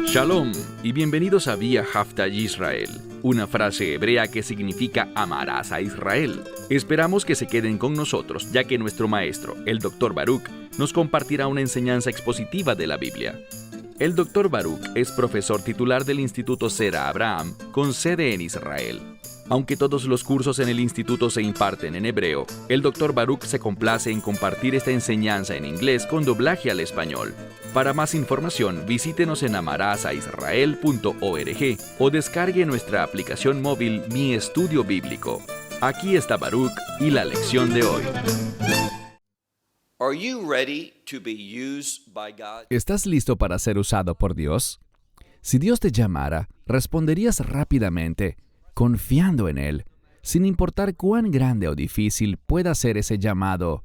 Shalom y bienvenidos a Vía Haftaj Israel, una frase hebrea que significa amarás a Israel. Esperamos que se queden con nosotros, ya que nuestro maestro, el Dr. Baruch, nos compartirá una enseñanza expositiva de la Biblia. El Dr. Baruch es profesor titular del Instituto Zera Abraham, con sede en Israel. Aunque todos los cursos en el instituto se imparten en hebreo, el Dr. Baruch se complace en compartir esta enseñanza en inglés con doblaje al español. Para más información, visítenos en amarasaisrael.org o descargue nuestra aplicación móvil Mi Estudio Bíblico. Aquí está Baruch y la lección de hoy. ¿Estás listo para ser usado por Dios? Si Dios te llamara, responderías rápidamente, confiando en Él, sin importar cuán grande o difícil pueda ser ese llamado.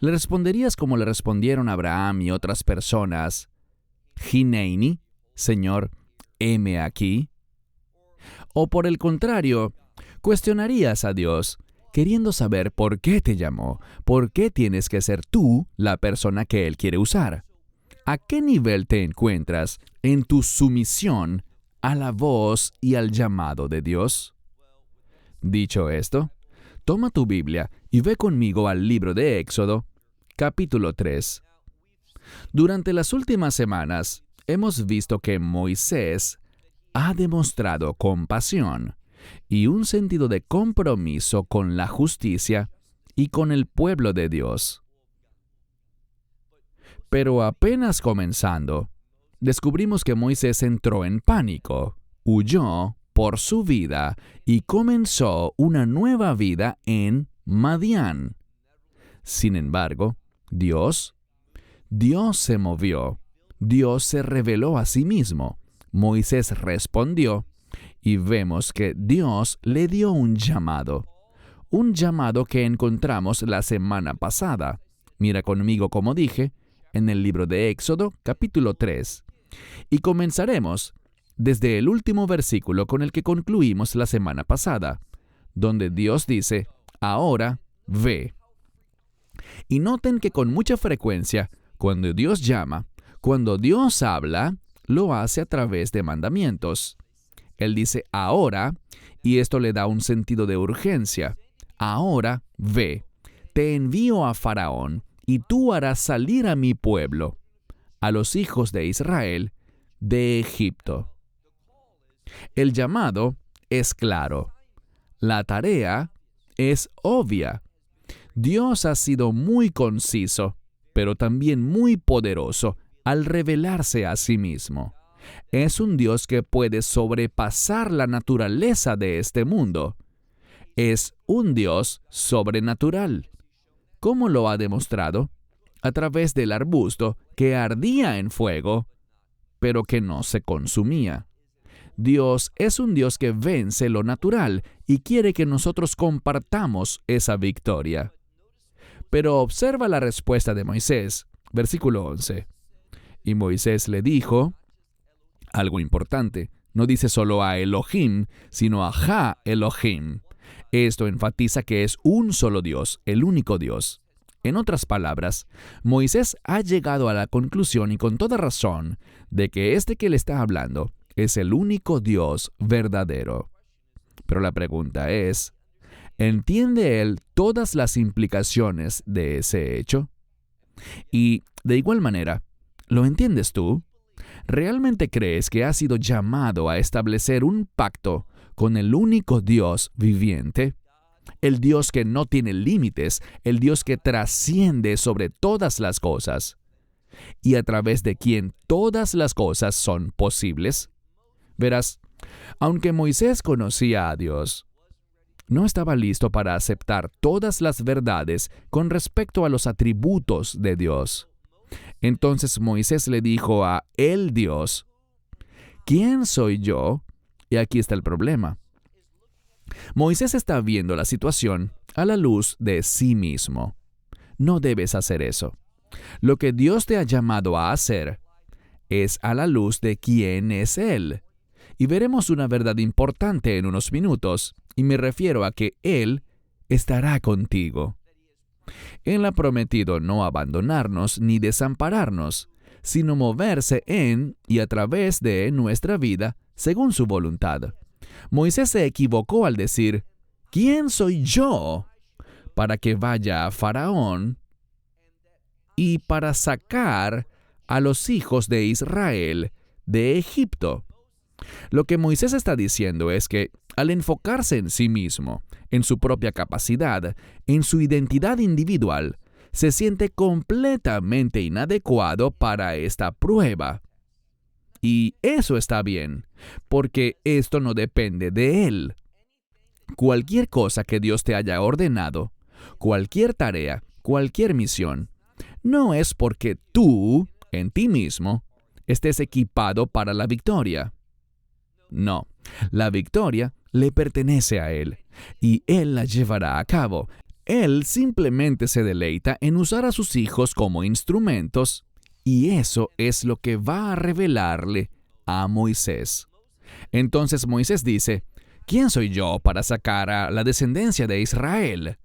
¿Le responderías como le respondieron Abraham y otras personas? Hineini, Señor, heme aquí. O por el contrario, cuestionarías a Dios, queriendo saber por qué te llamó, por qué tienes que ser tú la persona que Él quiere usar. ¿A qué nivel te encuentras en tu sumisión a la voz y al llamado de Dios? Dicho esto, toma tu Biblia y ve conmigo al libro de Éxodo, capítulo 3. Durante las últimas semanas, hemos visto que Moisés ha demostrado compasión y un sentido de compromiso con la justicia y con el pueblo de Dios. Pero apenas comenzando, descubrimos que Moisés entró en pánico, huyó por su vida y comenzó una nueva vida en Madián. Sin embargo, Dios se movió, Dios se reveló a sí mismo. Moisés respondió y vemos que Dios le dio un llamado que encontramos la semana pasada. Mira conmigo, como dije, en el libro de Éxodo, capítulo 3. Y comenzaremos desde el último versículo con el que concluimos la semana pasada, donde Dios dice, ahora ve. Y noten que con mucha frecuencia, cuando Dios llama, cuando Dios habla, lo hace a través de mandamientos. Él dice ahora, y esto le da un sentido de urgencia. Ahora ve, te envío a Faraón, y tú harás salir a mi pueblo, a los hijos de Israel, de Egipto. El llamado es claro. La tarea es obvia. Dios ha sido muy conciso, pero también muy poderoso al revelarse a sí mismo. Es un Dios que puede sobrepasar la naturaleza de este mundo. Es un Dios sobrenatural. ¿Cómo lo ha demostrado? A través del arbusto que ardía en fuego, pero que no se consumía. Dios es un Dios que vence lo natural y quiere que nosotros compartamos esa victoria. Pero observa la respuesta de Moisés, versículo 11. Y Moisés le dijo algo importante. No dice solo a Elohim, sino a Ja Elohim. Esto enfatiza que es un solo Dios, el único Dios. En otras palabras, Moisés ha llegado a la conclusión, y con toda razón, de que este que le está hablando es el único Dios verdadero. Pero la pregunta es, ¿entiende él todas las implicaciones de ese hecho? Y, de igual manera, ¿lo entiendes tú? ¿Realmente crees que has sido llamado a establecer un pacto con el único Dios viviente? El Dios que no tiene límites, el Dios que trasciende sobre todas las cosas, y a través de quien todas las cosas son posibles. Verás, aunque Moisés conocía a Dios, no estaba listo para aceptar todas las verdades con respecto a los atributos de Dios. Entonces Moisés le dijo a el Dios, ¿quién soy yo? Y aquí está el problema. Moisés está viendo la situación a la luz de sí mismo. No debes hacer eso. Lo que Dios te ha llamado a hacer es a la luz de quién es Él. Y veremos una verdad importante en unos minutos, y me refiero a que Él estará contigo. Él ha prometido no abandonarnos ni desampararnos, sino moverse en y a través de nuestra vida según su voluntad. Moisés se equivocó al decir, ¿quién soy yo para que vaya a Faraón y para sacar a los hijos de Israel de Egipto? Lo que Moisés está diciendo es que al enfocarse en sí mismo, en su propia capacidad, en su identidad individual, se siente completamente inadecuado para esta prueba. Y eso está bien, porque esto no depende de él. Cualquier cosa que Dios te haya ordenado, cualquier tarea, cualquier misión, no es porque tú, en ti mismo, estés equipado para la victoria. No, la victoria le pertenece a Él, y Él la llevará a cabo. Él simplemente se deleita en usar a sus hijos como instrumentos, y eso es lo que va a revelarle a Moisés. Entonces Moisés dice, ¿quién soy yo para sacar a la descendencia de Israel?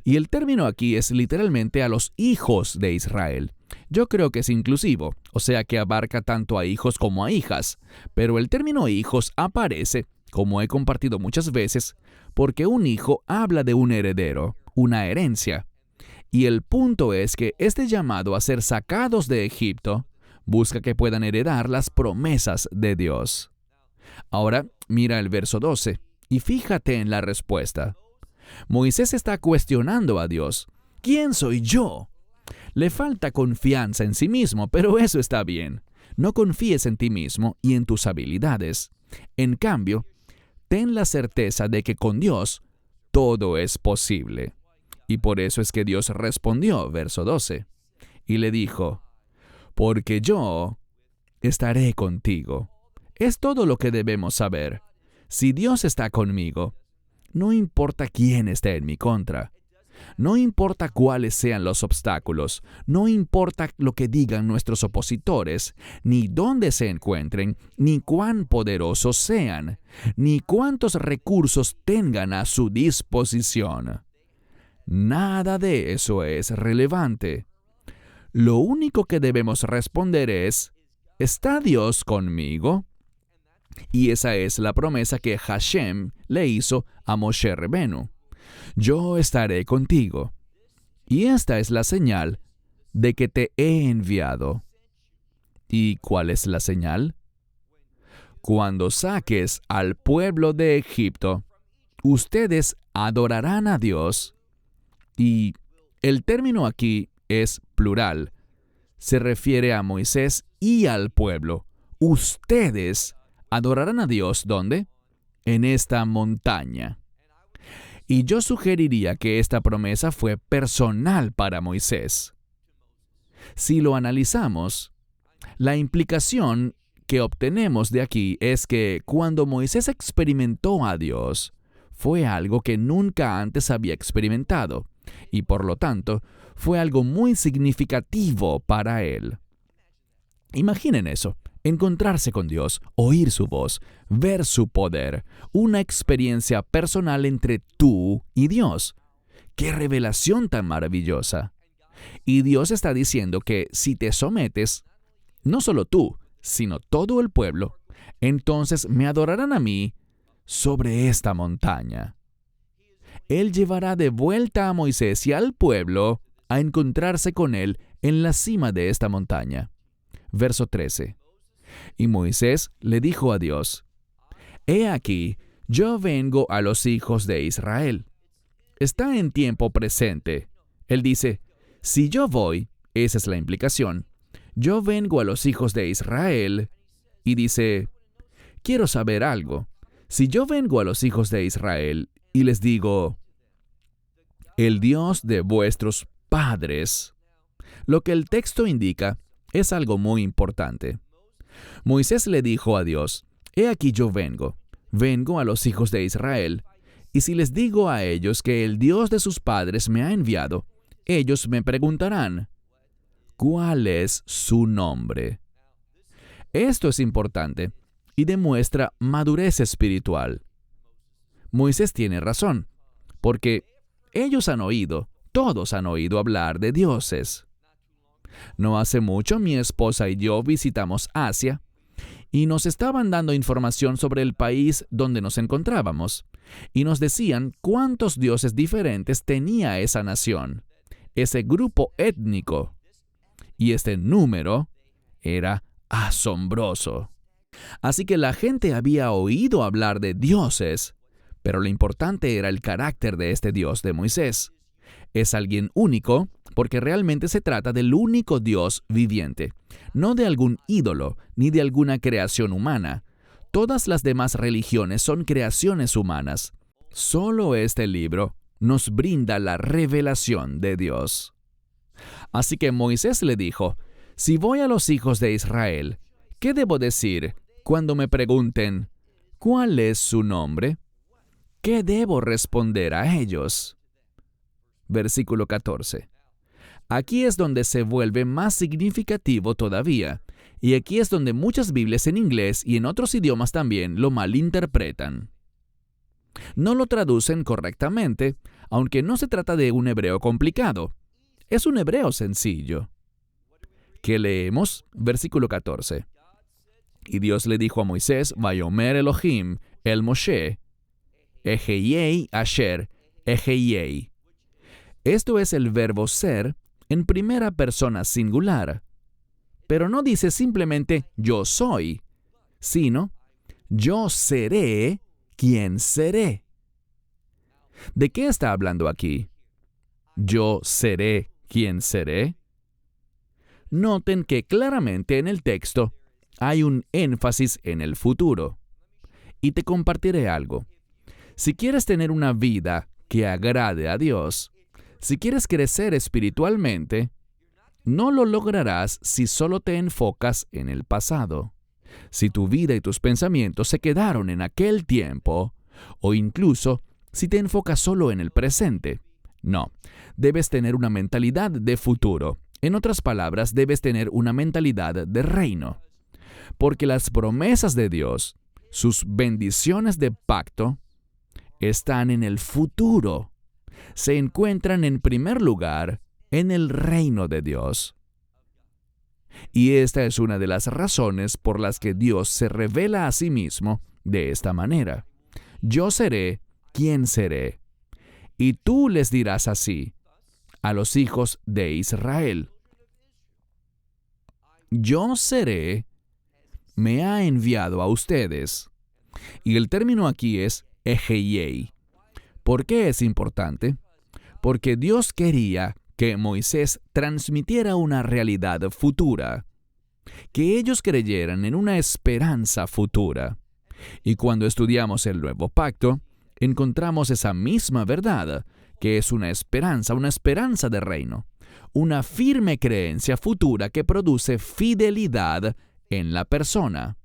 Y el término aquí es literalmente a los hijos de Israel. Yo creo que es inclusivo, o sea que abarca tanto a hijos como a hijas, pero el término hijos aparece, como he compartido muchas veces, porque un hijo habla de un heredero, una herencia. Y el punto es que este llamado a ser sacados de Egipto busca que puedan heredar las promesas de Dios. Ahora, mira el verso 12 y fíjate en la respuesta. Moisés está cuestionando a Dios. ¿Quién soy yo? Le falta confianza en sí mismo, pero eso está bien. No confíes en ti mismo y en tus habilidades. En cambio, ten la certeza de que con Dios todo es posible. Y por eso es que Dios respondió, verso 12, y le dijo, porque yo estaré contigo. Es todo lo que debemos saber. Si Dios está conmigo, no importa quién esté en mi contra. No importa cuáles sean los obstáculos, no importa lo que digan nuestros opositores, ni dónde se encuentren, ni cuán poderosos sean, ni cuántos recursos tengan a su disposición. Nada de eso es relevante. Lo único que debemos responder es, ¿está Dios conmigo? Y esa es la promesa que Hashem le hizo a Moshe Rabenu. Yo estaré contigo. Y esta es la señal de que te he enviado. ¿Y cuál es la señal? Cuando saques al pueblo de Egipto, ustedes adorarán a Dios. Y el término aquí es plural. Se refiere a Moisés y al pueblo. Ustedes adorarán a Dios, ¿dónde? En esta montaña. Y yo sugeriría que esta promesa fue personal para Moisés. Si lo analizamos, la implicación que obtenemos de aquí es que cuando Moisés experimentó a Dios, fue algo que nunca antes había experimentado, y por lo tanto, fue algo muy significativo para él. Imaginen eso. Encontrarse con Dios, oír su voz, ver su poder, una experiencia personal entre tú y Dios. ¡Qué revelación tan maravillosa! Y Dios está diciendo que si te sometes, no solo tú, sino todo el pueblo, entonces me adorarán a mí sobre esta montaña. Él llevará de vuelta a Moisés y al pueblo a encontrarse con él en la cima de esta montaña. Verso 13. Y Moisés le dijo a Dios, «He aquí, yo vengo a los hijos de Israel». Está en tiempo presente. Él dice, si yo voy, esa es la implicación, yo vengo a los hijos de Israel, y dice, quiero saber algo. Si yo vengo a los hijos de Israel y les digo, el Dios de vuestros padres, lo que el texto indica es algo muy importante. Moisés le dijo a Dios, «He aquí yo vengo a los hijos de Israel, y si les digo a ellos que el Dios de sus padres me ha enviado, ellos me preguntarán, ¿cuál es su nombre?». Esto es importante y demuestra madurez espiritual. Moisés tiene razón, porque ellos han oído, todos han oído hablar de dioses. No hace mucho mi esposa y yo visitamos Asia y nos estaban dando información sobre el país donde nos encontrábamos y nos decían cuántos dioses diferentes tenía esa nación, ese grupo étnico. Y este número era asombroso. Así que la gente había oído hablar de dioses, pero lo importante era el carácter de este Dios de Moisés. Es alguien único porque realmente se trata del único Dios viviente, no de algún ídolo ni de alguna creación humana. Todas las demás religiones son creaciones humanas. Solo este libro nos brinda la revelación de Dios. Así que Moisés le dijo, si voy a los hijos de Israel, ¿qué debo decir cuando me pregunten, ¿cuál es su nombre? ¿Qué debo responder a ellos? Versículo 14. Aquí es donde se vuelve más significativo todavía, y aquí es donde muchas Biblias en inglés y en otros idiomas también lo malinterpretan. No lo traducen correctamente, aunque no se trata de un hebreo complicado. Es un hebreo sencillo. ¿Qué leemos? Versículo 14. Y Dios le dijo a Moisés, Vayomer Elohim el Moshe, Ejeyei Asher, Ejeyei. Esto es el verbo ser en primera persona singular. Pero no dice simplemente yo soy, sino yo seré quien seré. ¿De qué está hablando aquí? ¿Yo seré quien seré? Noten que claramente en el texto hay un énfasis en el futuro. Y te compartiré algo. Si quieres tener una vida que agrade a Dios, si quieres crecer espiritualmente, no lo lograrás si solo te enfocas en el pasado. Si tu vida y tus pensamientos se quedaron en aquel tiempo, o incluso si te enfocas solo en el presente. No, debes tener una mentalidad de futuro. En otras palabras, debes tener una mentalidad de reino. Porque las promesas de Dios, sus bendiciones de pacto, están en el futuro. Se encuentran en primer lugar en el reino de Dios. Y esta es una de las razones por las que Dios se revela a sí mismo de esta manera. Yo seré quien seré. Y tú les dirás así a los hijos de Israel. Yo seré, me ha enviado a ustedes. Y el término aquí es Ejeyei. ¿Por qué es importante? Porque Dios quería que Moisés transmitiera una realidad futura, que ellos creyeran en una esperanza futura. Y cuando estudiamos el Nuevo Pacto, encontramos esa misma verdad, que es una esperanza de reino, una firme creencia futura que produce fidelidad en la persona.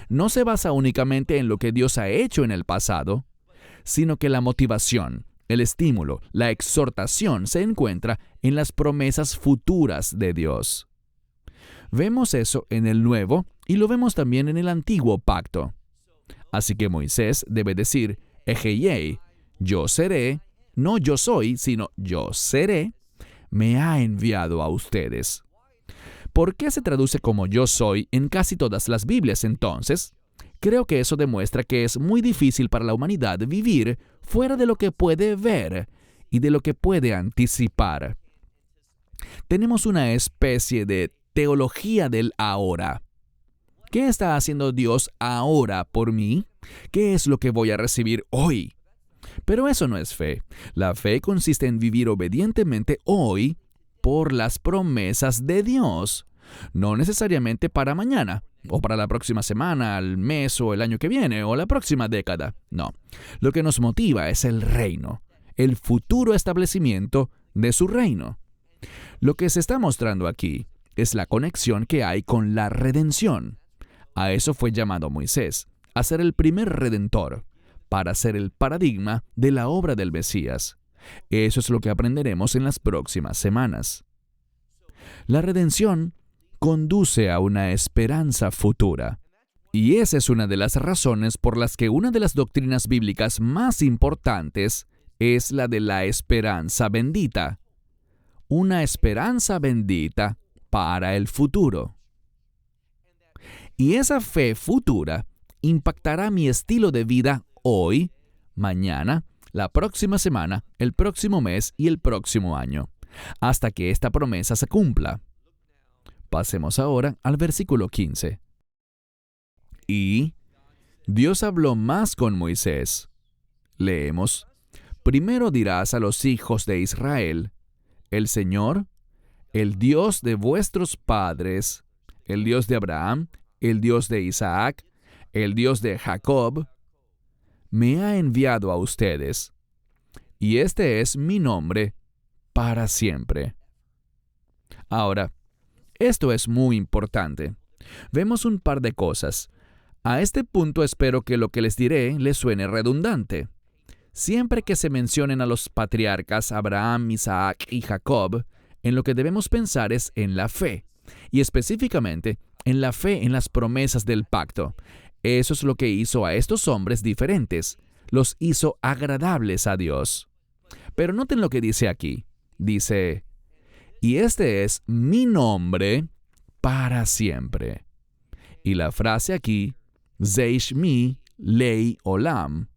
No se basa únicamente en lo que Dios ha hecho en el pasado, sino que la motivación, el estímulo, la exhortación se encuentra en las promesas futuras de Dios. Vemos eso en el Nuevo y lo vemos también en el Antiguo Pacto. Así que Moisés debe decir, Ejeyei, yo seré, no yo soy, sino yo seré, me ha enviado a ustedes. ¿Por qué se traduce como yo soy en casi todas las Biblias entonces? Creo que eso demuestra que es muy difícil para la humanidad vivir fuera de lo que puede ver y de lo que puede anticipar. Tenemos una especie de teología del ahora. ¿Qué está haciendo Dios ahora por mí? ¿Qué es lo que voy a recibir hoy? Pero eso no es fe. La fe consiste en vivir obedientemente hoy por las promesas de Dios. No necesariamente para mañana, o para la próxima semana, el mes o el año que viene, o la próxima década. No. Lo que nos motiva es el reino, el futuro establecimiento de su reino. Lo que se está mostrando aquí es la conexión que hay con la redención. A eso fue llamado Moisés, a ser el primer redentor, para ser el paradigma de la obra del Mesías. Eso es lo que aprenderemos en las próximas semanas. La redención conduce a una esperanza futura. Y esa es una de las razones por las que una de las doctrinas bíblicas más importantes es la de la esperanza bendita. una esperanza bendita para el futuro. Y esa fe futura impactará mi estilo de vida hoy, mañana, la próxima semana, el próximo mes y el próximo año, hasta que esta promesa se cumpla. Pasemos ahora al versículo 15. Y Dios habló más con Moisés. Leemos: Primero dirás a los hijos de Israel: el Señor, el Dios de vuestros padres, el Dios de Abraham, el Dios de Isaac, el Dios de Jacob, me ha enviado a ustedes, y este es mi nombre para siempre. Ahora, esto es muy importante. Vemos un par de cosas. A este punto espero que lo que les diré les suene redundante. Siempre que se mencionen a los patriarcas Abraham, Isaac y Jacob, en lo que debemos pensar es en la fe, y específicamente en la fe en las promesas del pacto. Eso es lo que hizo a estos hombres diferentes. Los hizo agradables a Dios. Pero noten lo que dice aquí. Dice: y este es mi nombre para siempre. Y la frase aquí, Zeishmi Lei Olam.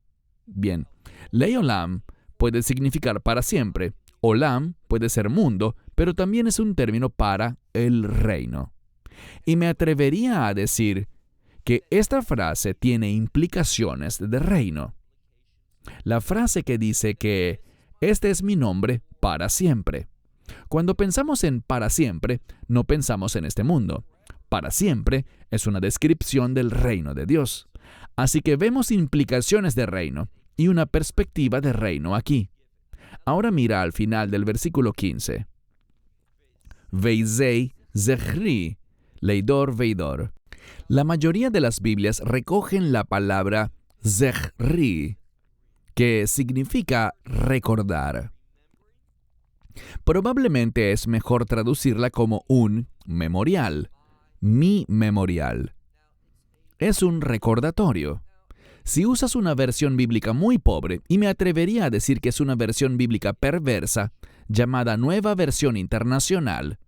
Bien, Lei Olam puede significar para siempre. Olam puede ser mundo, pero también es un término para el reino. Y me atrevería a decir que esta frase tiene implicaciones de reino. La frase que dice que este es mi nombre para siempre. Cuando pensamos en para siempre, no pensamos en este mundo. Para siempre es una descripción del reino de Dios. Así que vemos implicaciones de reino y una perspectiva de reino aquí. Ahora mira al final del versículo 15. Veizei zechri, leidor veidor. La mayoría de las Biblias recogen la palabra zechri, que significa recordar. Probablemente es mejor traducirla como un memorial. Mi memorial. Es un recordatorio. Si usas una versión bíblica muy pobre, y me atrevería a decir que es una versión bíblica perversa, llamada Nueva Versión Internacional.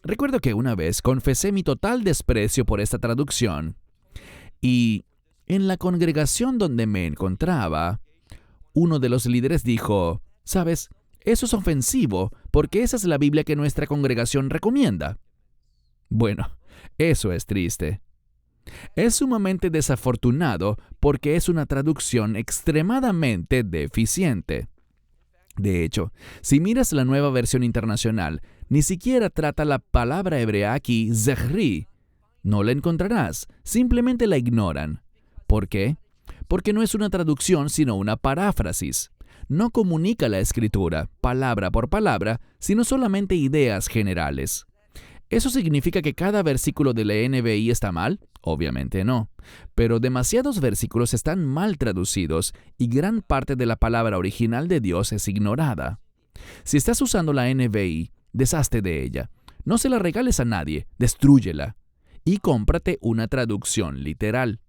Recuerdo que una vez confesé mi total desprecio por esta traducción, y en la congregación donde me encontraba, uno de los líderes dijo: ¿sabes? Eso es ofensivo, porque esa es la Biblia que nuestra congregación recomienda. Bueno, eso es triste. Es sumamente desafortunado porque es una traducción extremadamente deficiente. De hecho, si miras la Nueva Versión Internacional, ni siquiera trata la palabra hebrea aquí, zechri. No la encontrarás, simplemente la ignoran. ¿Por qué? Porque no es una traducción, sino una paráfrasis. No comunica la escritura, palabra por palabra, sino solamente ideas generales. ¿Eso significa que cada versículo de la NBI está mal? Obviamente no. Pero demasiados versículos están mal traducidos y gran parte de la palabra original de Dios es ignorada. Si estás usando la NBI, deshazte de ella. No se la regales a nadie, destrúyela. Y cómprate una traducción literal.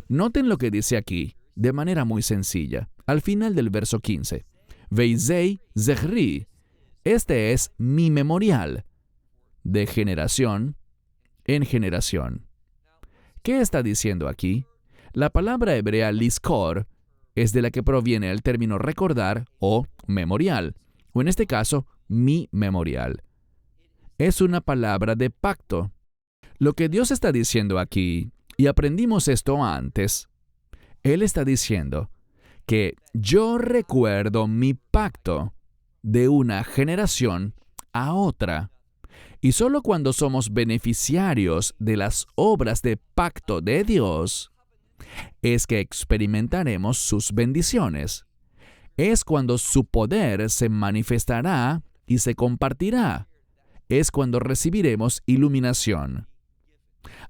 Noten lo que dice aquí, de manera muy sencilla, al final del verso 15. Veizei zechri. Este es mi memorial. De generación en generación. ¿Qué está diciendo aquí? La palabra hebrea lizkor es de la que proviene el término recordar o memorial, o en este caso, mi memorial. Es una palabra de pacto. Lo que Dios está diciendo aquí, y aprendimos esto antes, Él está diciendo que yo recuerdo mi pacto de una generación a otra. Y solo cuando somos beneficiarios de las obras de pacto de Dios, es que experimentaremos sus bendiciones. Es cuando su poder se manifestará y se compartirá. Es cuando recibiremos iluminación.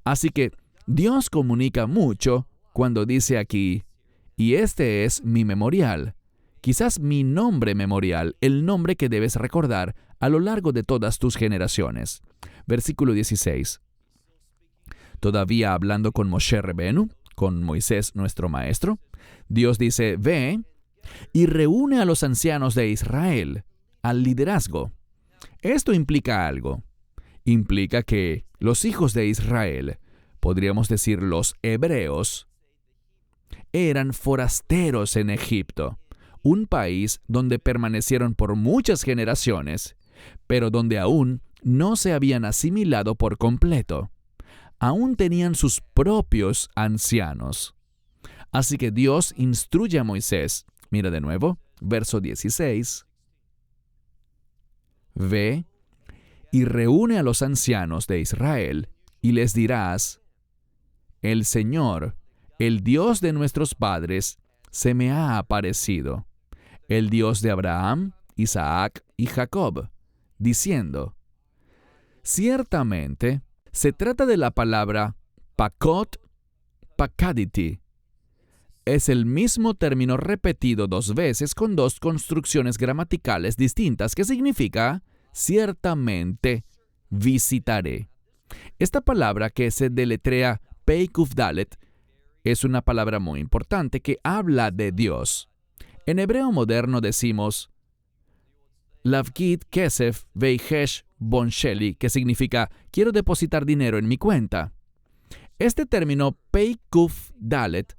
Así que Dios comunica mucho cuando dice aquí, y este es mi memorial. Quizás mi nombre memorial, el nombre que debes recordar a lo largo de todas tus generaciones. Versículo 16. Todavía hablando con Moshe Rebenu, con Moisés nuestro maestro, Dios dice: ve y reúne a los ancianos de Israel, al liderazgo. Esto implica algo. Implica que los hijos de Israel, podríamos decir los hebreos, eran forasteros en Egipto, un país donde permanecieron por muchas generaciones, pero donde aún no se habían asimilado por completo. Aún tenían sus propios ancianos. Así que Dios instruye a Moisés. Mira de nuevo, verso 16. Ve y reúne a los ancianos de Israel y les dirás: el Señor, el Dios de nuestros padres, se me ha aparecido, el Dios de Abraham, Isaac y Jacob, diciendo: ciertamente, se trata de la palabra pakot, pakaditi. Es el mismo término repetido 2 veces con 2 construcciones gramaticales distintas que significa ciertamente visitaré. Esta palabra, que se deletrea Peikuf-Dalet, es una palabra muy importante que habla de Dios. En hebreo moderno decimos Lavkid Kesef Veihesh Bonsheli, que significa quiero depositar dinero en mi cuenta. Este término Peikuf-Dalet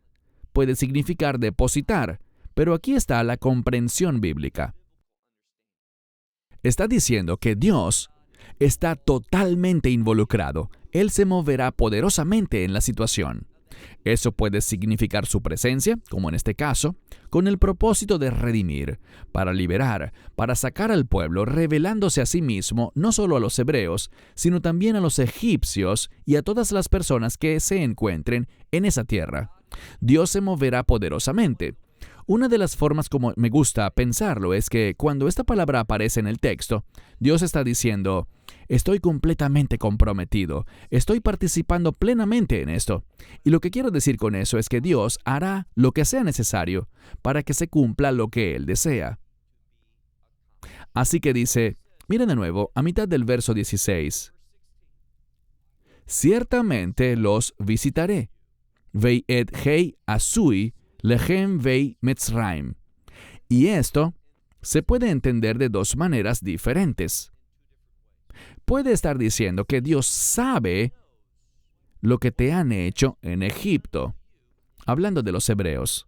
puede significar depositar, pero aquí está la comprensión bíblica. Está diciendo que Dios está totalmente involucrado. Él se moverá poderosamente en la situación. Eso puede significar su presencia, como en este caso, con el propósito de redimir, para liberar, para sacar al pueblo, revelándose a sí mismo no solo a los hebreos, sino también a los egipcios y a todas las personas que se encuentren en esa tierra. Dios se moverá poderosamente. Una de las formas como me gusta pensarlo es que cuando esta palabra aparece en el texto, Dios está diciendo: estoy completamente comprometido, estoy participando plenamente en esto. Y lo que quiero decir con eso es que Dios hará lo que sea necesario para que se cumpla lo que Él desea. Así que dice, miren de nuevo, a mitad del verso 16. Ciertamente los visitaré. Vei et hei asui lechem vei Mitzrayim. Y esto se puede entender de 2 maneras diferentes. Puede estar diciendo que Dios sabe lo que te han hecho en Egipto, hablando de los hebreos.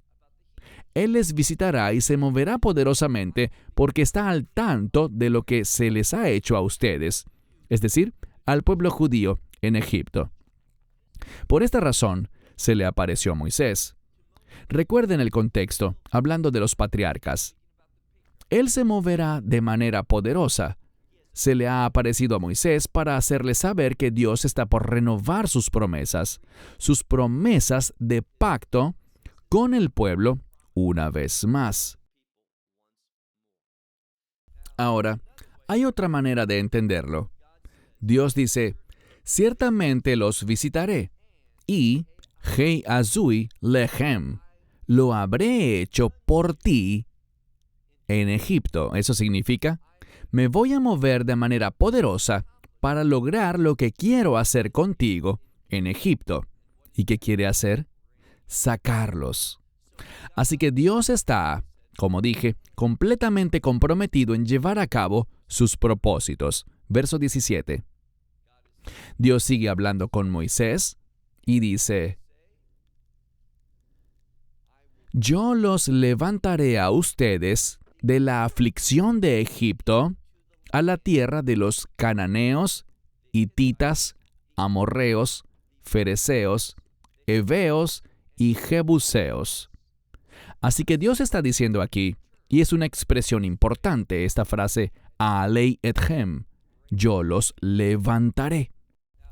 Él les visitará y se moverá poderosamente porque está al tanto de lo que se les ha hecho a ustedes, es decir, al pueblo judío en Egipto. Por esta razón, se le apareció a Moisés. Recuerden el contexto, hablando de los patriarcas. Él se moverá de manera poderosa. Se le ha aparecido a Moisés para hacerle saber que Dios está por renovar sus promesas de pacto con el pueblo una vez más. Ahora, hay otra manera de entenderlo. Dios dice, ciertamente los visitaré, y Hei Azui Lechem, lo habré hecho por ti en Egipto. Eso significa, me voy a mover de manera poderosa para lograr lo que quiero hacer contigo en Egipto. ¿Y qué quiere hacer? Sacarlos. Así que Dios está, como dije, completamente comprometido en llevar a cabo sus propósitos. Verso 17. Dios sigue hablando con Moisés y dice, yo los levantaré a ustedes de la aflicción de Egipto a la tierra de los cananeos, hititas, amorreos, fereceos, heveos y jebuseos. Así que Dios está diciendo aquí, y es una expresión importante esta frase, A'alei etchem, yo los levantaré.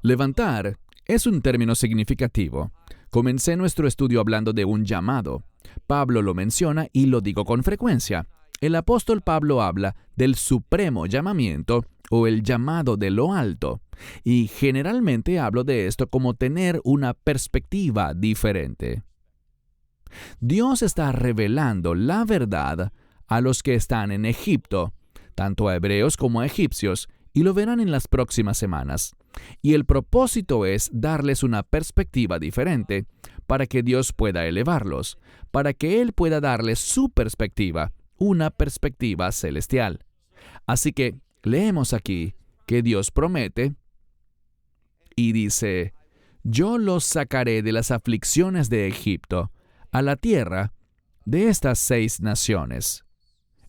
Levantar es un término significativo. Comencé nuestro estudio hablando de un llamado. Pablo lo menciona y lo digo con frecuencia. El apóstol Pablo habla del supremo llamamiento o el llamado de lo alto, y generalmente hablo de esto como tener una perspectiva diferente. Dios está revelando la verdad a los que están en Egipto, tanto a hebreos como a egipcios, y lo verán en las próximas semanas. Y el propósito es darles una perspectiva diferente, para que Dios pueda elevarlos, para que Él pueda darles su perspectiva, una perspectiva celestial. Así que leemos aquí que Dios promete y dice: yo los sacaré de las aflicciones de Egipto a la tierra de estas 6 naciones.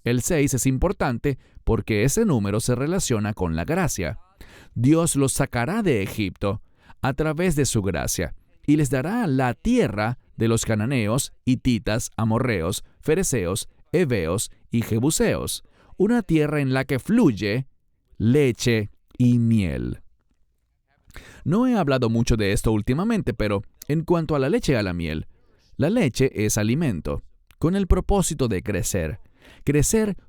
El 6 es importante porque ese número se relaciona con la gracia. Dios los sacará de Egipto a través de su gracia y les dará la tierra de los cananeos, hititas, amorreos, fereceos, heveos y jebuseos, una tierra en la que fluye leche y miel. No he hablado mucho de esto últimamente, pero en cuanto a la leche y a la miel, la leche es alimento, con el propósito de crecer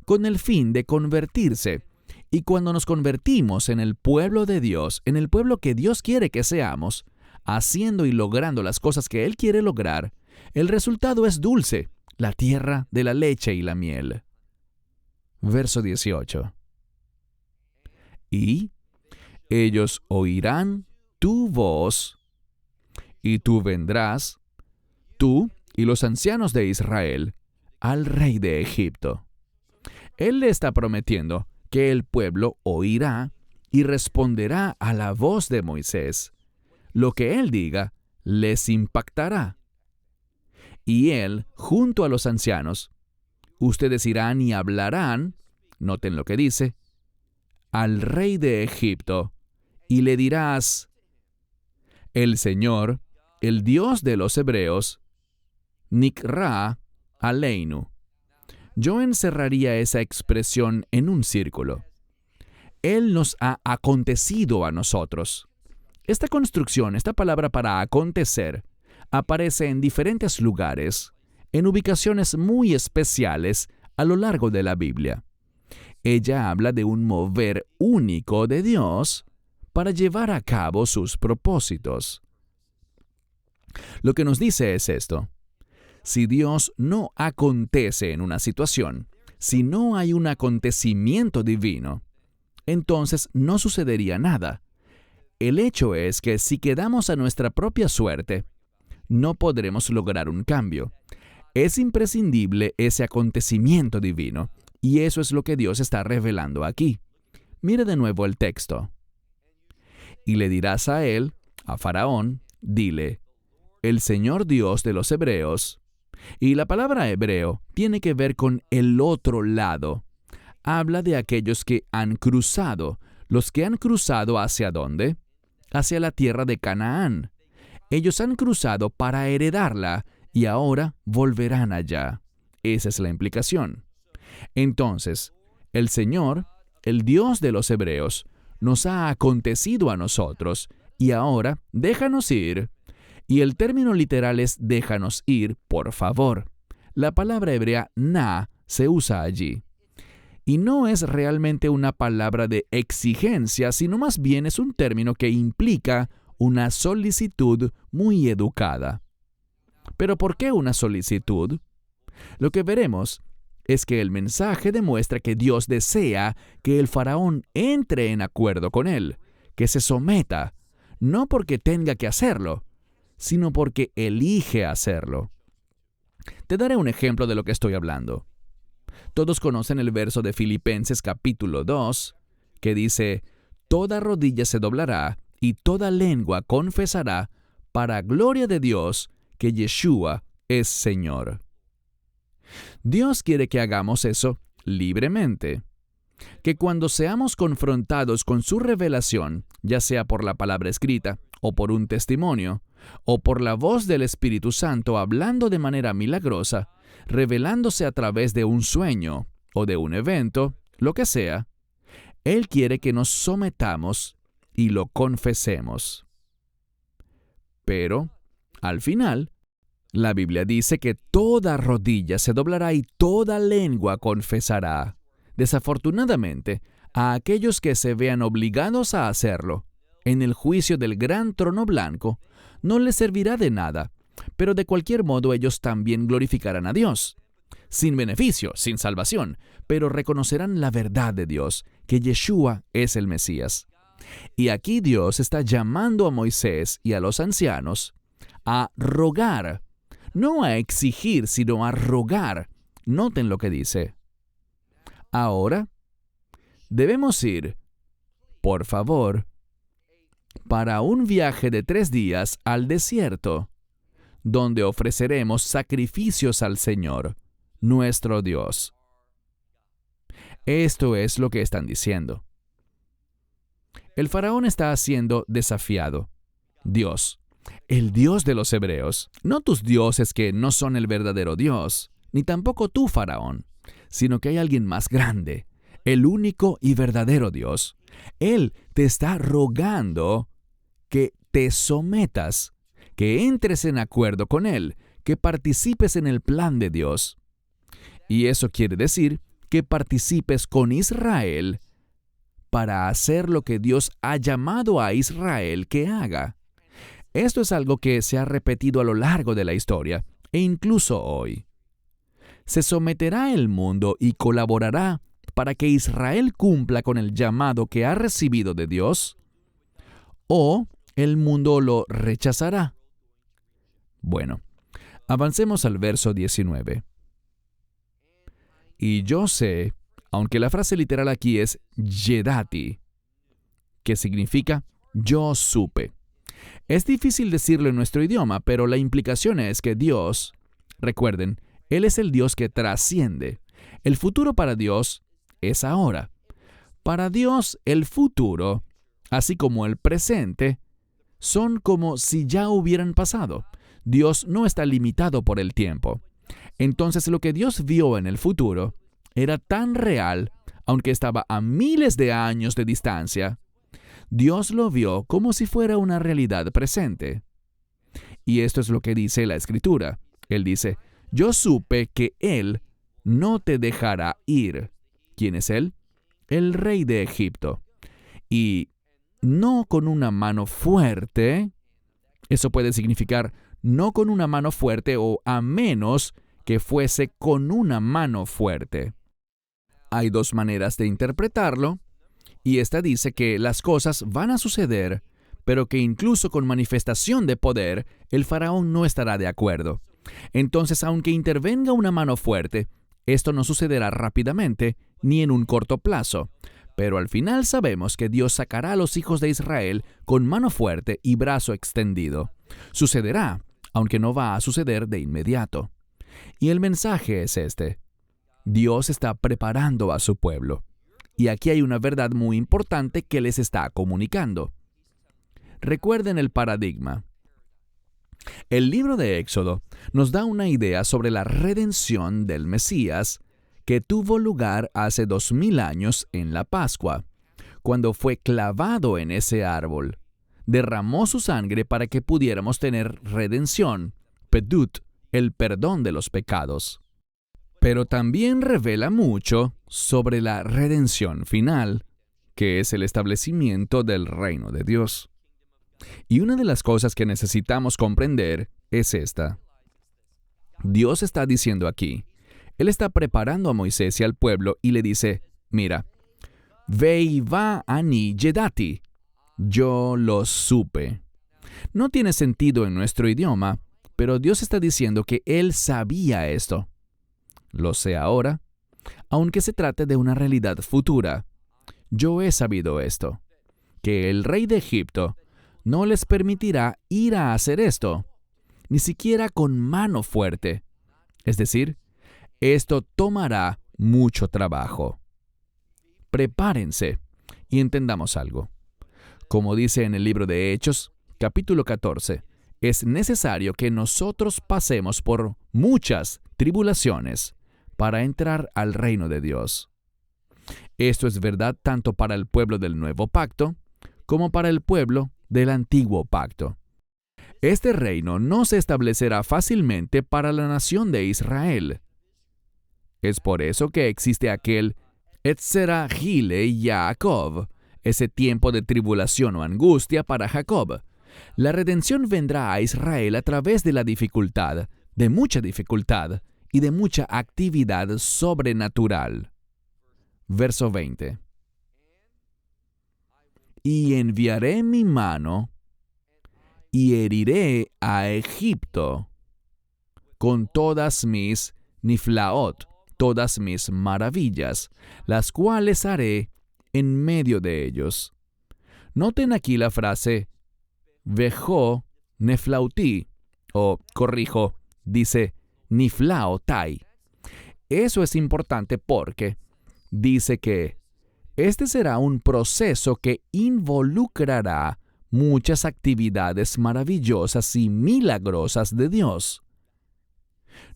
con el fin de convertirse. Y cuando nos convertimos en el pueblo de Dios, en el pueblo que Dios quiere que seamos, haciendo y logrando las cosas que Él quiere lograr, el resultado es dulce, la tierra de la leche y la miel. Verso 18. Y ellos oirán tu voz, y tú vendrás, tú y los ancianos de Israel, al rey de Egipto. Él le está prometiendo que el pueblo oirá y responderá a la voz de Moisés. Lo que él diga les impactará. Y él, junto a los ancianos, ustedes irán y hablarán, noten lo que dice, al rey de Egipto, y le dirás: el Señor, el Dios de los hebreos, Nikra Aleinu. Yo encerraría esa expresión en un círculo. Él nos ha acontecido a nosotros. Esta construcción, esta palabra para acontecer, aparece en diferentes lugares, en ubicaciones muy especiales a lo largo de la Biblia. Ella habla de un mover único de Dios para llevar a cabo sus propósitos. Lo que nos dice es esto: si Dios no acontece en una situación, si no hay un acontecimiento divino, entonces no sucedería nada. El hecho es que si quedamos a nuestra propia suerte, no podremos lograr un cambio. Es imprescindible ese acontecimiento divino, y eso es lo que Dios está revelando aquí. Mire de nuevo el texto. Y le dirás a él, a Faraón, dile: el Señor Dios de los hebreos. Y la palabra hebreo tiene que ver con el otro lado. Habla de aquellos que han cruzado. ¿Los que han cruzado hacia dónde? Hacia la tierra de Canaán. Ellos han cruzado para heredarla y ahora volverán allá. Esa es la implicación. Entonces, el Señor, el Dios de los hebreos, nos ha acontecido a nosotros y ahora déjanos ir. Y el término literal es déjanos ir, por favor. La palabra hebrea na se usa allí. Y no es realmente una palabra de exigencia, sino más bien es un término que implica una solicitud muy educada. ¿Pero por qué una solicitud? Lo que veremos es que el mensaje demuestra que Dios desea que el faraón entre en acuerdo con él, que se someta, no porque tenga que hacerlo, sino porque elige hacerlo. Te daré un ejemplo de lo que estoy hablando. Todos conocen el verso de Filipenses capítulo 2, que dice: toda rodilla se doblará y toda lengua confesará, para gloria de Dios, que Yeshua es Señor. Dios quiere que hagamos eso libremente. Que cuando seamos confrontados con su revelación, ya sea por la palabra escrita, o por un testimonio, o por la voz del Espíritu Santo hablando de manera milagrosa, revelándose a través de un sueño o de un evento, lo que sea, Él quiere que nos sometamos y lo confesemos. Pero, al final, la Biblia dice que toda rodilla se doblará y toda lengua confesará. Desafortunadamente, a aquellos que se vean obligados a hacerlo, en el juicio del gran trono blanco, no les servirá de nada, pero de cualquier modo ellos también glorificarán a Dios. Sin beneficio, sin salvación, pero reconocerán la verdad de Dios, que Yeshua es el Mesías. Y aquí Dios está llamando a Moisés y a los ancianos a rogar, no a exigir, sino a rogar. Noten lo que dice. Ahora, debemos ir, por favor, para un viaje de 3 días al desierto, donde ofreceremos sacrificios al Señor, nuestro Dios. Esto es lo que están diciendo. El faraón está siendo desafiado. Dios, el Dios de los hebreos, no tus dioses que no son el verdadero Dios, ni tampoco tú, faraón, sino que hay alguien más grande, el único y verdadero Dios. Él te está rogando que te sometas, que entres en acuerdo con Él, que participes en el plan de Dios. Y eso quiere decir que participes con Israel para hacer lo que Dios ha llamado a Israel que haga. Esto es algo que se ha repetido a lo largo de la historia, e incluso hoy. Se someterá el mundo y colaborará para que Israel cumpla con el llamado que ha recibido de Dios, o el mundo lo rechazará. Bueno, avancemos al verso 19. Y yo sé, aunque la frase literal aquí es yedati, que significa yo supe. Es difícil decirlo en nuestro idioma, pero la implicación es que Dios, recuerden, Él es el Dios que trasciende. El futuro para Dios es ahora. Para Dios, el futuro, así como el presente, son como si ya hubieran pasado. Dios no está limitado por el tiempo. Entonces, lo que Dios vio en el futuro era tan real, aunque estaba a miles de años de distancia. Dios lo vio como si fuera una realidad presente. Y esto es lo que dice la Escritura. Él dice, yo supe que Él no te dejará ir. ¿Quién es Él? El rey de Egipto. Y no con una mano fuerte. Eso puede significar no con una mano fuerte o a menos que fuese con una mano fuerte. Hay 2 maneras de interpretarlo, y esta dice que las cosas van a suceder, pero que incluso con manifestación de poder, el faraón no estará de acuerdo. Entonces, aunque intervenga una mano fuerte, esto no sucederá rápidamente ni en un corto plazo. Pero al final sabemos que Dios sacará a los hijos de Israel con mano fuerte y brazo extendido. Sucederá, aunque no va a suceder de inmediato. Y el mensaje es este. Dios está preparando a su pueblo. Y aquí hay una verdad muy importante que les está comunicando. Recuerden el paradigma. El libro de Éxodo nos da una idea sobre la redención del Mesías que tuvo lugar hace 2000 años en la Pascua, cuando fue clavado en ese árbol. Derramó su sangre para que pudiéramos tener redención, pedut, el perdón de los pecados. Pero también revela mucho sobre la redención final, que es el establecimiento del reino de Dios. Y una de las cosas que necesitamos comprender es esta. Dios está diciendo aquí, Él está preparando a Moisés y al pueblo y le dice, mira, Veiva ani yedati, yo lo supe. No tiene sentido en nuestro idioma, pero Dios está diciendo que Él sabía esto. Lo sé ahora, aunque se trate de una realidad futura. Yo he sabido esto, que el rey de Egipto no les permitirá ir a hacer esto, ni siquiera con mano fuerte. Es decir, esto tomará mucho trabajo. Prepárense y entendamos algo. Como dice en el libro de Hechos, capítulo 14, es necesario que nosotros pasemos por muchas tribulaciones para entrar al reino de Dios. Esto es verdad tanto para el pueblo del Nuevo Pacto como para el pueblo del Antiguo Pacto. Este reino no se establecerá fácilmente para la nación de Israel. Es por eso que existe aquel Etzera Gile Yaakov, ese tiempo de tribulación o angustia para Jacob. La redención vendrá a Israel a través de la dificultad, de mucha dificultad y de mucha actividad sobrenatural. Verso 20. Y enviaré mi mano y heriré a Egipto con todas mis niflaot, todas mis maravillas, las cuales haré en medio de ellos. Noten aquí la frase Vejó neflauti, o corrijo, dice niflaotai. Eso es importante porque dice que este será un proceso que involucrará muchas actividades maravillosas y milagrosas de Dios.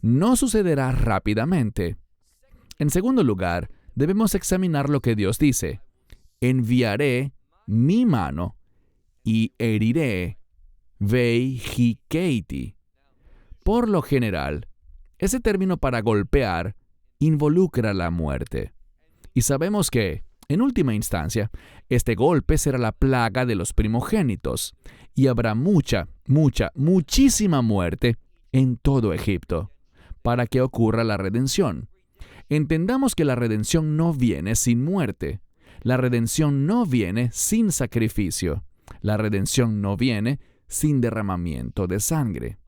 No sucederá rápidamente. En segundo lugar, debemos examinar lo que Dios dice. Enviaré mi mano y heriré veihikeiti. Por lo general, ese término para golpear involucra la muerte. Y sabemos que, en última instancia, este golpe será la plaga de los primogénitos, y habrá muchísima muerte en todo Egipto, para que ocurra la redención. Entendamos que la redención no viene sin muerte. La redención no viene sin sacrificio. La redención no viene sin derramamiento de sangre.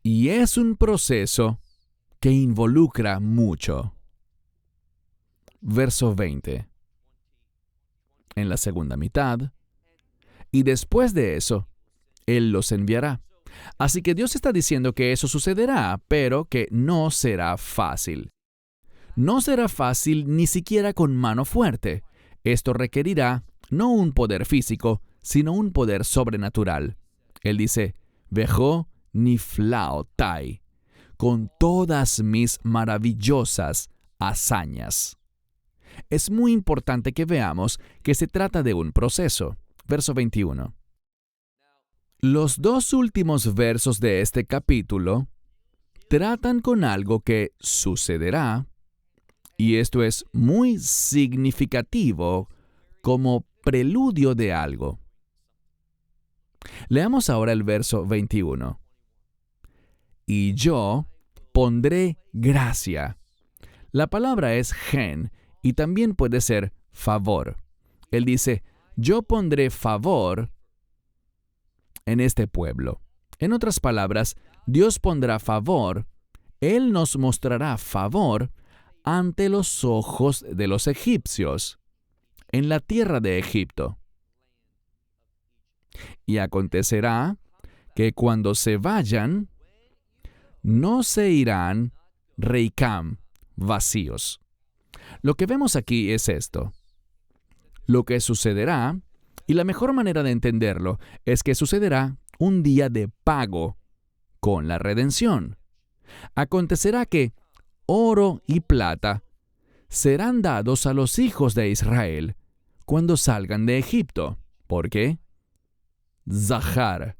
Y es un proceso que involucra mucho. Verso 20. En la segunda mitad. Y después de eso, Él los enviará. Así que Dios está diciendo que eso sucederá, pero que no será fácil. No será fácil ni siquiera con mano fuerte. Esto requerirá no un poder físico, sino un poder sobrenatural. Él dice, Vejó niflaotai, con todas mis maravillosas hazañas. Es muy importante que veamos que se trata de un proceso. Verso 21. Los dos últimos versos de este capítulo tratan con algo que sucederá, y esto es muy significativo como preludio de algo. Leamos ahora el verso 21. Y yo pondré gracia. La palabra es gen y también puede ser favor. Él dice, yo pondré favor en este pueblo. En otras palabras, Dios pondrá favor, Él nos mostrará favor ante los ojos de los egipcios, en la tierra de Egipto. Y acontecerá que cuando se vayan, no se irán reikam, vacíos. Lo que vemos aquí es esto. Lo que sucederá, y la mejor manera de entenderlo, es que sucederá un día de pago con la redención. Acontecerá que oro y plata serán dados a los hijos de Israel cuando salgan de Egipto. ¿Por qué? Zahar.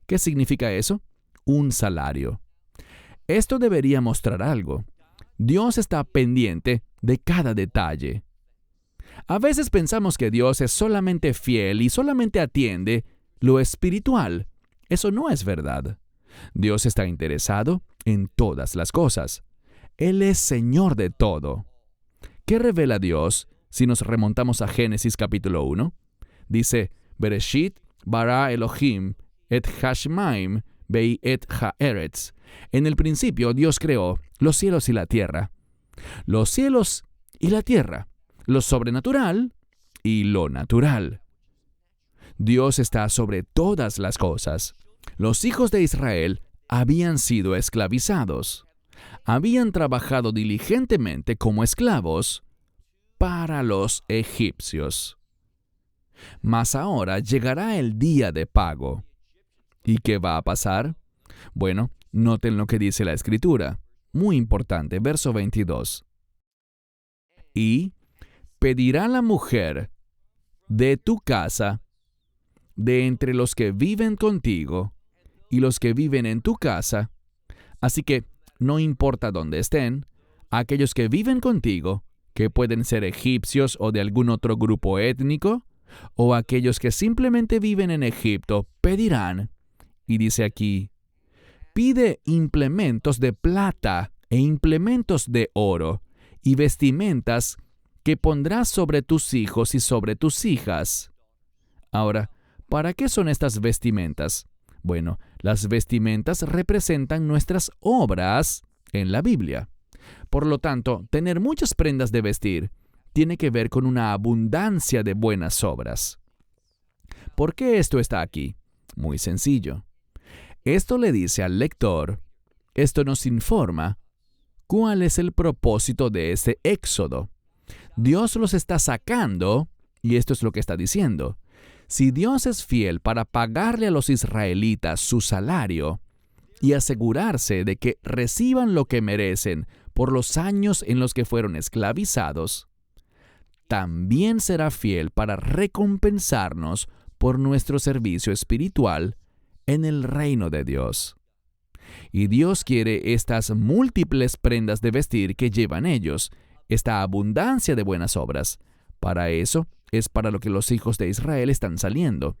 ¿Qué significa eso? Un salario. Esto debería mostrar algo. Dios está pendiente de cada detalle. A veces pensamos que Dios es solamente fiel y solamente atiende lo espiritual. Eso no es verdad. Dios está interesado en todas las cosas. Él es Señor de todo. ¿Qué revela Dios si nos remontamos a Génesis capítulo 1? Dice, Bereshit bara Elohim et hashmaim bei et haaretz. En el principio Dios creó los cielos y la tierra. Los cielos y la tierra. Lo sobrenatural y lo natural. Dios está sobre todas las cosas. Los hijos de Israel habían sido esclavizados. Habían trabajado diligentemente como esclavos para los egipcios. Mas ahora llegará el día de pago. ¿Y qué va a pasar? Bueno, noten lo que dice la Escritura. Muy importante, verso 22. Y pedirá la mujer de tu casa, de entre los que viven contigo y los que viven en tu casa, así que no importa dónde estén, aquellos que viven contigo, que pueden ser egipcios o de algún otro grupo étnico, o aquellos que simplemente viven en Egipto, pedirán, y dice aquí, pide implementos de plata e implementos de oro, y vestimentas que pondrás sobre tus hijos y sobre tus hijas. Ahora, ¿para qué son estas vestimentas? Bueno, las vestimentas representan nuestras obras en la Biblia. Por lo tanto, tener muchas prendas de vestir tiene que ver con una abundancia de buenas obras. ¿Por qué esto está aquí? Muy sencillo. Esto le dice al lector, esto nos informa cuál es el propósito de este éxodo. Dios los está sacando, y esto es lo que está diciendo. Si Dios es fiel para pagarle a los israelitas su salario y asegurarse de que reciban lo que merecen por los años en los que fueron esclavizados, también será fiel para recompensarnos por nuestro servicio espiritual en el reino de Dios. Y Dios quiere estas múltiples prendas de vestir que llevan ellos, esta abundancia de buenas obras. Para eso es para lo que los hijos de Israel están saliendo.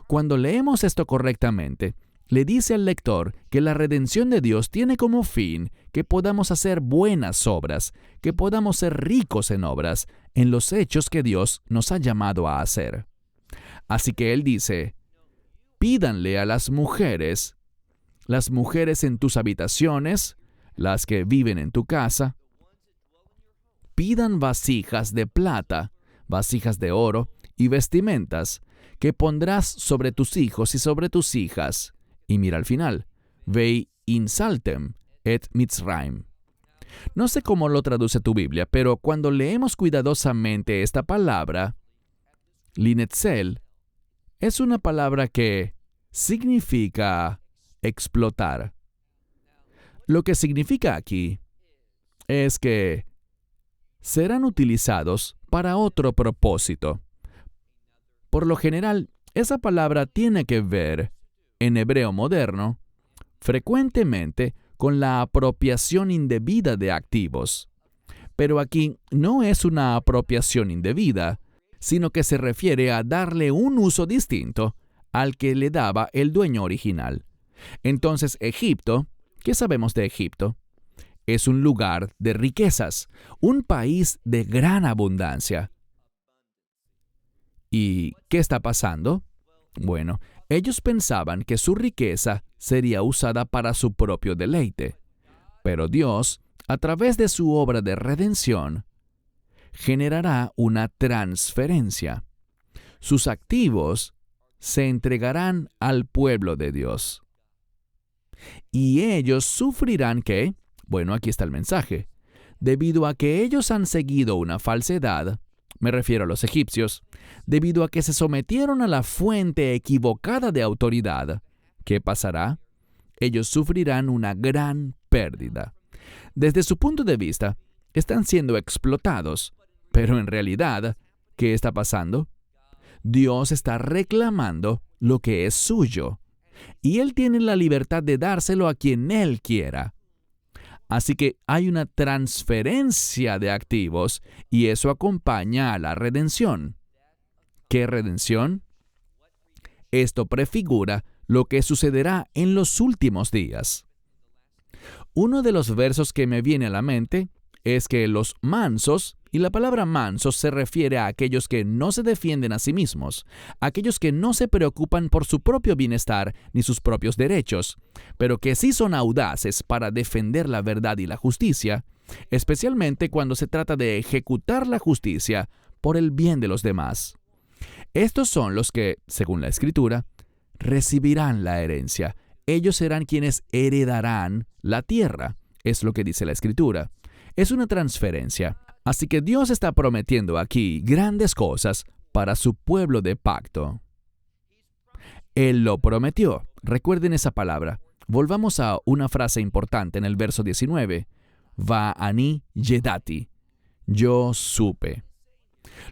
Cuando leemos esto correctamente, le dice al lector que la redención de Dios tiene como fin que podamos hacer buenas obras, que podamos ser ricos en obras, en los hechos que Dios nos ha llamado a hacer. Así que él dice, pídanle a las mujeres en tus habitaciones, las que viven en tu casa, pidan vasijas de plata, vasijas de oro y vestimentas que pondrás sobre tus hijos y sobre tus hijas. Y mira al final, Vei insaltem et Mitzraim. No sé cómo lo traduce tu Biblia, pero cuando leemos cuidadosamente esta palabra, linetzel, es una palabra que significa explotar. Lo que significa aquí es que serán utilizados para otro propósito. Por lo general, esa palabra tiene que ver, en hebreo moderno, frecuentemente con la apropiación indebida de activos. Pero aquí no es una apropiación indebida, sino que se refiere a darle un uso distinto al que le daba el dueño original. Entonces, Egipto, ¿qué sabemos de Egipto? Es un lugar de riquezas, un país de gran abundancia. ¿Y qué está pasando? Bueno, ellos pensaban que su riqueza sería usada para su propio deleite. Pero Dios, a través de su obra de redención, generará una transferencia. Sus activos se entregarán al pueblo de Dios. Y ellos sufrirán ¿qué? Bueno, aquí está el mensaje. Debido a que ellos han seguido una falsedad, me refiero a los egipcios, debido a que se sometieron a la fuente equivocada de autoridad, ¿qué pasará? Ellos sufrirán una gran pérdida. Desde su punto de vista, están siendo explotados, pero en realidad, ¿qué está pasando? Dios está reclamando lo que es suyo, y Él tiene la libertad de dárselo a quien Él quiera. Así que hay una transferencia de activos y eso acompaña a la redención. ¿Qué redención? Esto prefigura lo que sucederá en los últimos días. Uno de los versos que me viene a la mente es que los mansos, y la palabra mansos se refiere a aquellos que no se defienden a sí mismos, aquellos que no se preocupan por su propio bienestar ni sus propios derechos, pero que sí son audaces para defender la verdad y la justicia, especialmente cuando se trata de ejecutar la justicia por el bien de los demás. Estos son los que, según la Escritura, recibirán la herencia. Ellos serán quienes heredarán la tierra, es lo que dice la Escritura. Es una transferencia. Así que Dios está prometiendo aquí grandes cosas para su pueblo de pacto. Él lo prometió. Recuerden esa palabra. Volvamos a una frase importante en el verso 19. Va ani yedati. Yo supe.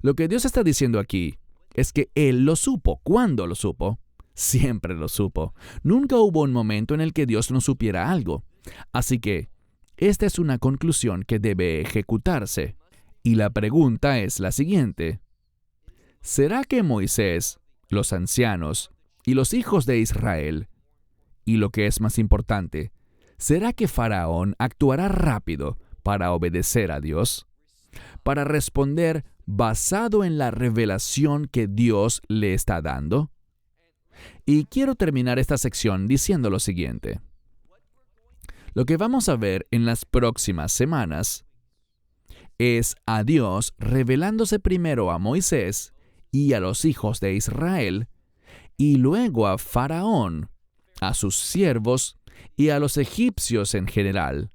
Lo que Dios está diciendo aquí es que Él lo supo. ¿Cuándo lo supo? Siempre lo supo. Nunca hubo un momento en el que Dios no supiera algo. Así que esta es una conclusión que debe ejecutarse. Y la pregunta es la siguiente. ¿Será que Moisés, los ancianos y los hijos de Israel, y lo que es más importante, ¿será que Faraón actuará rápido para obedecer a Dios? Para responder basado en la revelación que Dios le está dando. Y quiero terminar esta sección diciendo lo siguiente. Lo que vamos a ver en las próximas semanas es a Dios revelándose primero a Moisés y a los hijos de Israel, y luego a Faraón, a sus siervos y a los egipcios en general,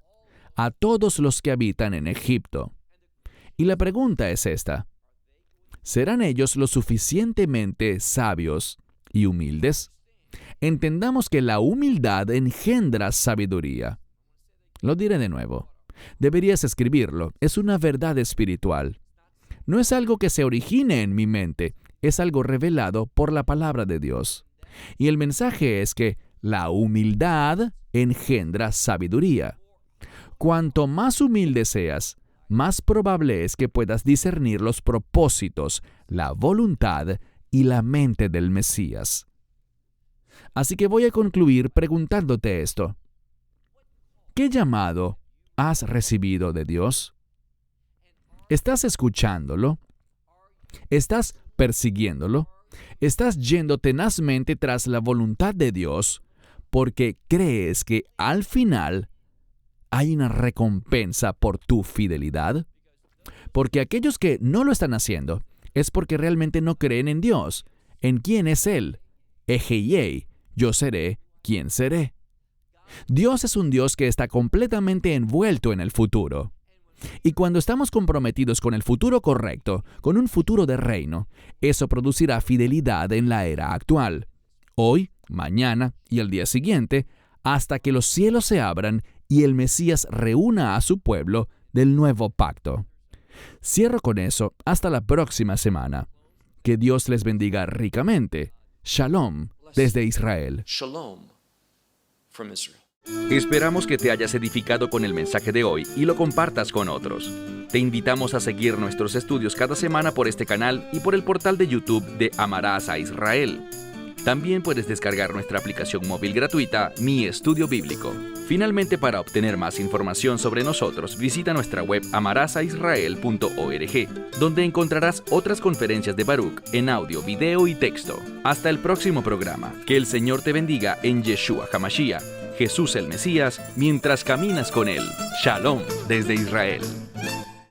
a todos los que habitan en Egipto. Y la pregunta es esta: ¿serán ellos lo suficientemente sabios y humildes? Entendamos que la humildad engendra sabiduría. Lo diré de nuevo. Deberías escribirlo. Es una verdad espiritual. No es algo que se origine en mi mente, es algo revelado por la palabra de Dios. Y el mensaje es que la humildad engendra sabiduría. Cuanto más humilde seas, más probable es que puedas discernir los propósitos, la voluntad y la mente del Mesías. Así que voy a concluir preguntándote esto: ¿qué llamado has recibido de Dios? ¿Estás escuchándolo? ¿Estás persiguiéndolo? ¿Estás yendo tenazmente tras la voluntad de Dios porque crees que al final hay una recompensa por tu fidelidad? Porque aquellos que no lo están haciendo es porque realmente no creen en Dios, en quién es Él. Ejeiei, yo seré quien seré. Dios es un Dios que está completamente envuelto en el futuro. Y cuando estamos comprometidos con el futuro correcto, con un futuro de reino, eso producirá fidelidad en la era actual. Hoy, mañana y el día siguiente, hasta que los cielos se abran y el Mesías reúna a su pueblo del nuevo pacto. Cierro con eso hasta la próxima semana. Que Dios les bendiga ricamente. Shalom desde Israel. Shalom from Israel. Esperamos que te hayas edificado con el mensaje de hoy y lo compartas con otros. Te invitamos a seguir nuestros estudios cada semana por este canal y por el portal de YouTube de Amarás a Israel. También puedes descargar nuestra aplicación móvil gratuita, Mi Estudio Bíblico. Finalmente, para obtener más información sobre nosotros, visita nuestra web amarasaisrael.org, donde encontrarás otras conferencias de Baruch en audio, video y texto. Hasta el próximo programa. Que el Señor te bendiga en Yeshua HaMashiach, Jesús el Mesías, mientras caminas con Él. Shalom desde Israel.